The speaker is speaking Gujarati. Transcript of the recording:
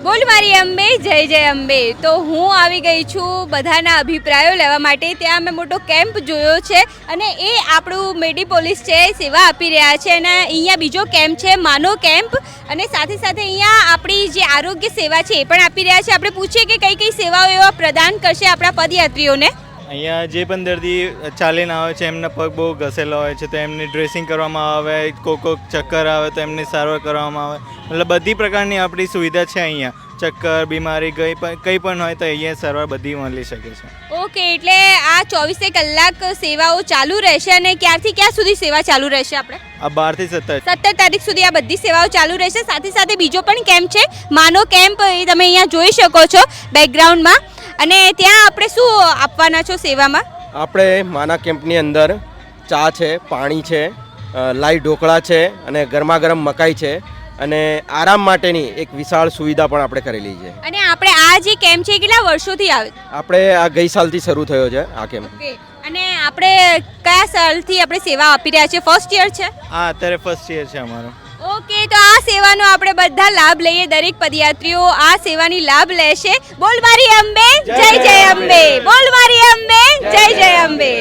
બોલ મારી અંબે જય અંબે. તો હું આવી ગઈ છું બધાના અભિપ્રાયો લેવા માટે. ત્યાં મેં મોટો કેમ્પ જોયો છે અને એ આપણું મેડી પોલીસ છે, સેવા આપી રહ્યા છે. અને અહીંયા બીજો કેમ્પ છે, માનો કેમ્પ, અને સાથે સાથે અહીંયા આપણી જે આરોગ્ય સેવા છે એ પણ આપી રહ્યા છે. આપણે પૂછીએ કે કઈ કઈ સેવાઓ એવા પ્રદાન કરશે આપણા પદયાત્રીઓને. અહીંયા જે પણ દર્દી ચાલીને આવે છે એમના પગ બહુ ઘસેલા હોય છે તો એમની ડ્રેસિંગ કરવામાં આવે, કોક ચક્કર આવે તો એમની સારવાર કરવામાં આવે. મતલબ બધી પ્રકારની આપણી સુવિધા છે અહીંયા. ચક્કર, બીમારી કંઈ પણ હોય તો અહીંયા સારવાર બધી મળી શકે છે. ઓકે, એટલે આ 24 કલાક સેવાઓ ચાલુ રહેશે. અને ક્યારથી ક્યાં સુધી સેવા ચાલુ રહેશે? આપણે આ 12 થી 17 તારીખ સુધી આ બધી સેવાઓ ચાલુ રહેશે. સાથે સાથે બીજો પણ કેમ્પ છે, માનો કેમ્પ, એ તમે અહીંયા જોઈ શકો છો બેકગ્રાઉન્ડમાં. અને ત્યાં આપણે શું આપવાના છો સેવામાં? આપણે માના કેમ્પની અંદર ચા છે, પાણી છે, લાઈવ ઢોકળા છે અને ગરમા ગરમ મકાઈ છે અને આરામ માટેની એક વિશાળ સુવિધા પણ આપણે કરેલી છે. અને આપણે આ જે કેમ્પ છે કેટલા વર્ષોથી આવે? આપણે આ ગઈ સાલથી શરૂ થયો છે આ કેમ્પ. ઓકે, અને આપણે કયા સાલથી આપણે સેવા આપી રહ્યા છે? ફર્સ્ટ યર છે? હા, અત્યારે ફર્સ્ટ યર છે અમારું. ઓકે, તો આ સેવાનો આપણે બધા લાભ લઈએ. દરેક પદયાત્રીઓ આ સેવાની લાભ લેશે. બોલ મારી અંબે જય અંબે. બોલ મારી અંબે જય અંબે.